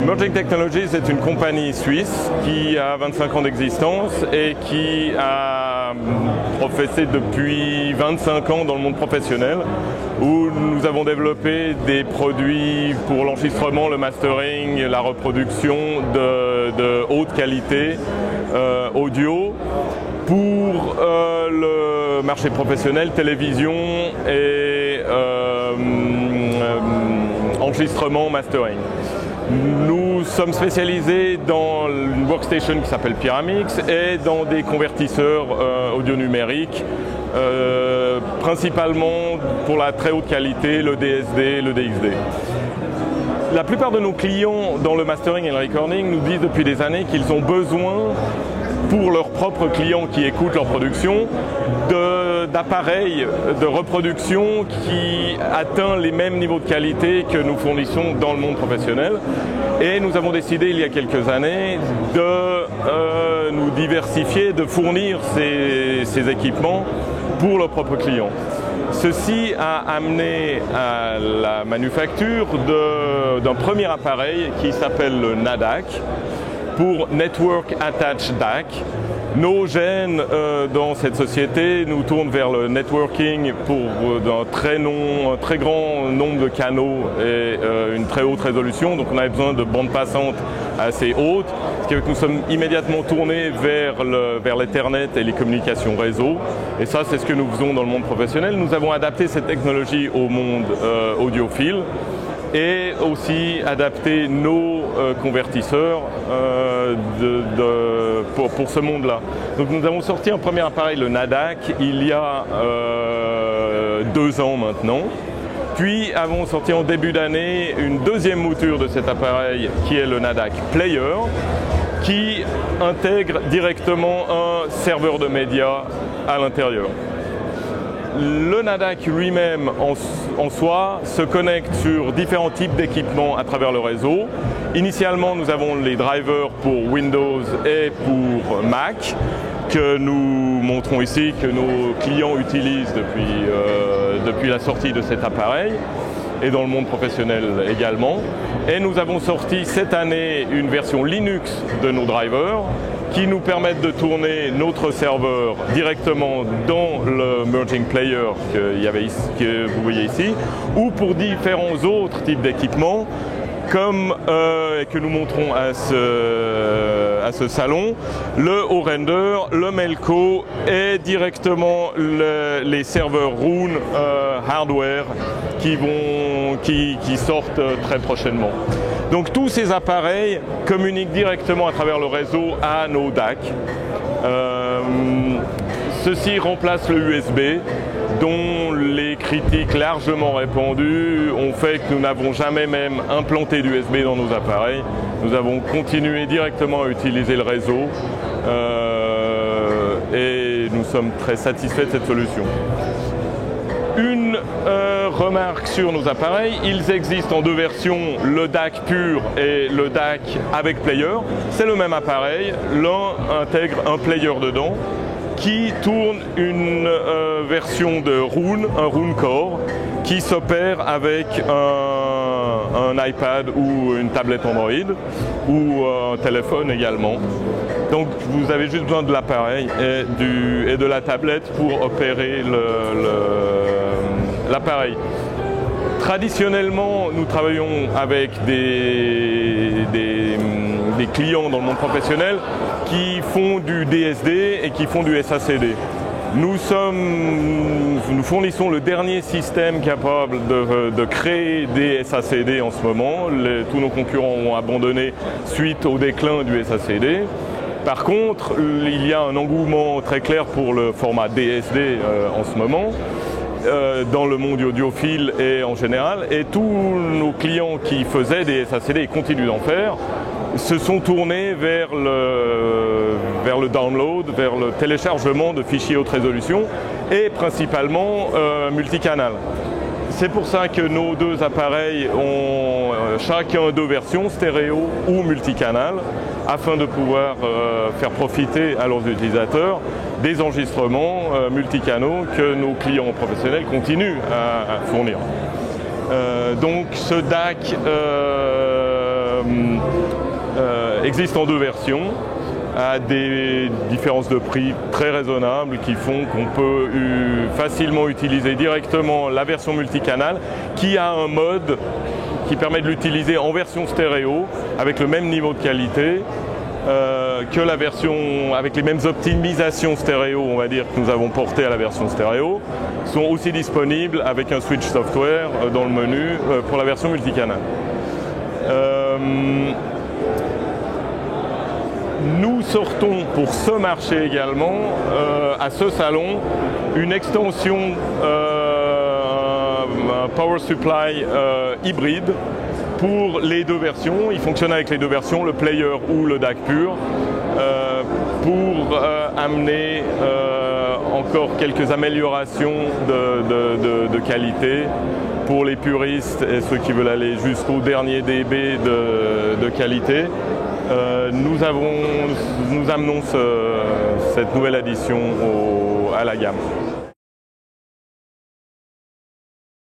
Merging Technologies est une compagnie suisse qui a 25 ans d'existence et qui a professé depuis 25 ans dans le monde professionnel, où nous avons développé des produits pour l'enregistrement, le mastering, la reproduction de haute qualité audio pour le marché professionnel, télévision et enregistrement, mastering. Nous sommes spécialisés dans une workstation qui s'appelle Pyramix et dans des convertisseurs audio numériques, principalement pour la très haute qualité, le DSD, le DXD. La plupart de nos clients dans le mastering et le recording nous disent depuis des années qu'ils ont besoin, pour leurs propres clients qui écoutent leur production, d'appareils de reproduction qui atteignent les mêmes niveaux de qualité que nous fournissons dans le monde professionnel. Et nous avons décidé il y a quelques années de nous diversifier, de fournir ces équipements pour leurs propres clients. Ceci a amené à la manufacture d'un premier appareil qui s'appelle le NADAC, pour Network Attached DAC. Nos gènes dans cette société nous tournent vers le networking pour un très grand nombre de canaux et une très haute résolution. Donc on avait besoin de bandes passantes assez hautes, ce qui fait que nous sommes immédiatement tournés vers l'Ethernet et les communications réseau. Et ça, c'est ce que nous faisons dans le monde professionnel. Nous avons adapté cette technologie au monde audiophile et aussi adapter nos convertisseurs pour ce monde-là. Donc nous avons sorti un premier appareil, le NADAC, il y a 2 ans maintenant. Puis avons sorti en début d'année une deuxième mouture de cet appareil qui est le NADAC Player, qui intègre directement un serveur de médias à l'intérieur. Le NADAC lui-même en soi se connecte sur différents types d'équipements à travers le réseau. Initialement, nous avons les drivers pour Windows et pour Mac que nous montrons ici, que nos clients utilisent depuis la sortie de cet appareil et dans le monde professionnel également. Et nous avons sorti cette année une version Linux de nos drivers qui nous permettent de tourner notre serveur directement dans le Merging Player que vous voyez ici, ou pour différents autres types d'équipements, comme que nous montrons à ce salon, le O-Render, le Melco et directement les serveurs Roon hardware qui sortent très prochainement. Donc tous ces appareils communiquent directement à travers le réseau à nos DAC. Ceci remplace le USB, dont les critiques largement répandues ont fait que nous n'avons jamais même implanté d'USB dans nos appareils. Nous avons continué directement à utiliser le réseau et nous sommes très satisfaits de cette solution. Une remarque sur nos appareils, ils existent en 2 versions, le DAC pur et le DAC avec player. C'est le même appareil, l'un intègre un player dedans qui tourne une version de Roon, un Roon Core, qui s'opère avec un iPad ou une tablette Android ou un téléphone également. Donc vous avez juste besoin de l'appareil et de la tablette pour opérer l'appareil. Traditionnellement, nous travaillons avec des clients dans le monde professionnel qui font du DSD et qui font du SACD. Nous fournissons le dernier système capable de créer des SACD en ce moment. Tous nos concurrents ont abandonné suite au déclin du SACD. Par contre, il y a un engouement très clair pour le format DSD en ce moment, dans le monde audiophile et en général. Et tous nos clients qui faisaient des SACD et continuent d'en faire, se sont tournés vers le download, vers le téléchargement de fichiers haute résolution et principalement multicanal. C'est pour ça que nos 2 appareils ont chacun 2 versions, stéréo ou multicanal, afin de pouvoir faire profiter à leurs utilisateurs des enregistrements multicanaux que nos clients professionnels continuent à fournir. Donc ce DAC existe en 2 versions, à des différences de prix très raisonnables qui font qu'on peut facilement utiliser directement la version multicanal qui a un mode qui permet de l'utiliser en version stéréo avec le même niveau de qualité que la version avec les mêmes optimisations stéréo, on va dire, que nous avons portées à la version stéréo, sont aussi disponibles avec un switch software dans le menu pour la version multicanal. Nous sortons pour ce marché également, à ce salon, une extension Power Supply hybride pour les 2 versions. Il fonctionne avec les 2 versions, le player ou le DAC pur, pour amener encore quelques améliorations de qualité pour les puristes et ceux qui veulent aller jusqu'au dernier dB de qualité. Nous amenons cette nouvelle addition à la gamme.